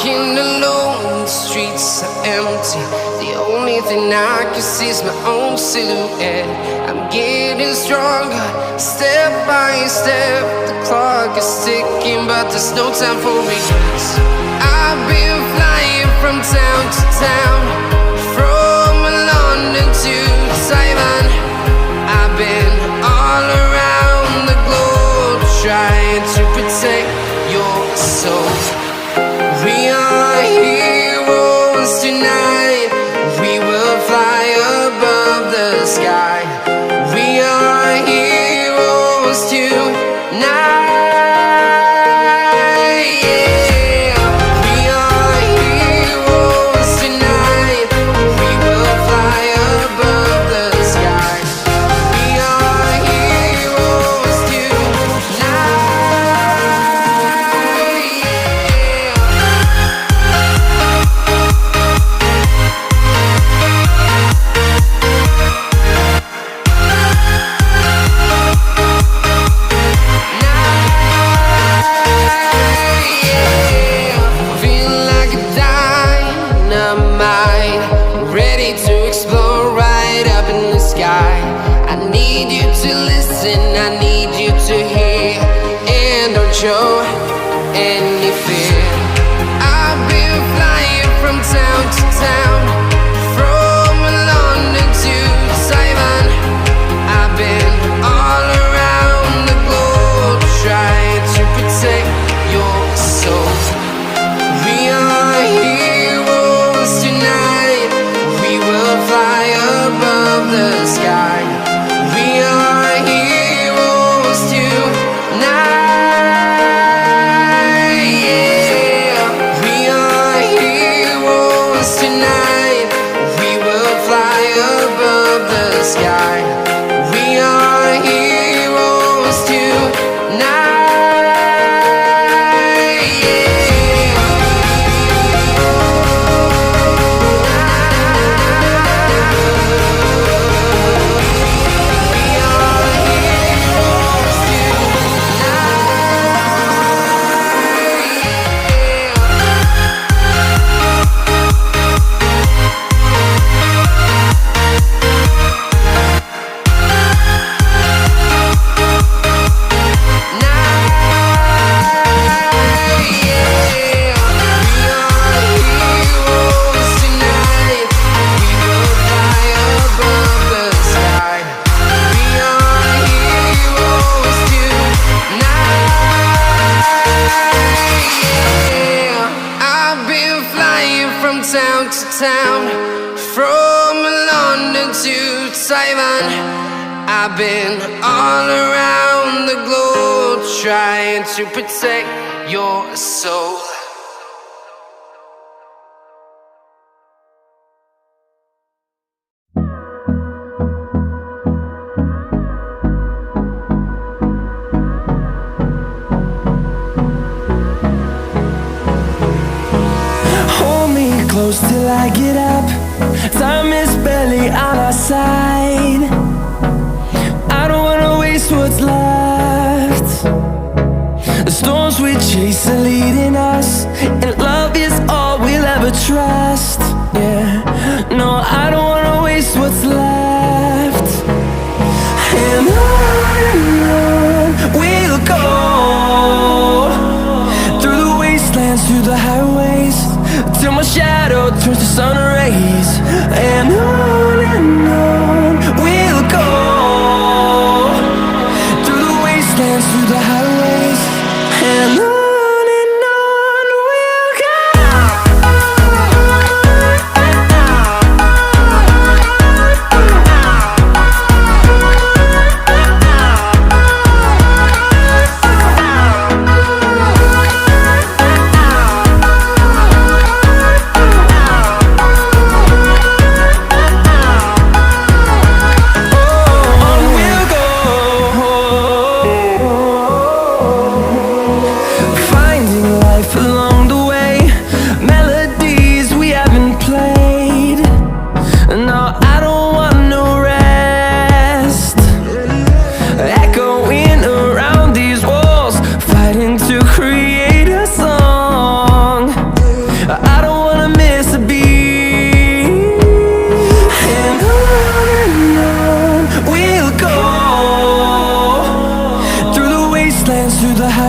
walking alone, the streets are empty. The only thing I can see is my own silhouette. I'm getting stronger, step by step. The clock is ticking, but there's no time for regrets. I've been flying from town to town, from London to Taiwan. I've been all around the globe, trying to protect your soul. We are heroes tonight. We will fly above the sky. We are heroes tonight. Yeah. We are heroes tonight. We will fly above the sky. We are heroes tonight. I need you to hear, and don't show any fear. I've been flying from town to town, from London to Taiwan. I've been all around the globe, trying to protect your soul. We are heroes tonight. We will fly above the sky. We are heroes tonight. Yeah. We are heroes tonight. We will fly above the sky. We are heroes tonight. Town to town, from London to Taiwan. I've been all around the globe, trying to protect your soul. Close till I get up. Time is barely on our side. I don't wanna waste what's left. The storms we chase are leading us, and love is all we'll ever trust. Yeah, no, I don't wanna waste what's left. And on we'll go, through the wastelands, through the highways, till my shadow turns to sun rays. And on we'll go, through the wastelands, through the highways. And on we'll go.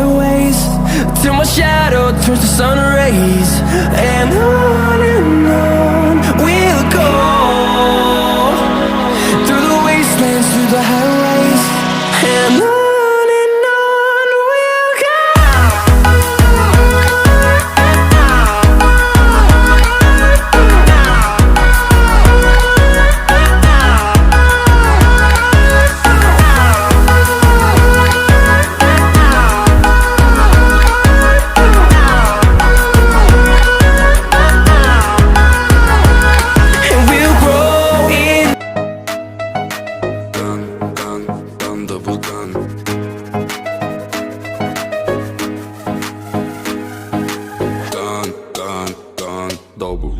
highways, till my shadow turns to sun rays. And on we'll go, through the wastelands, through the highways. And on we'll go. Double gun. Gun, double.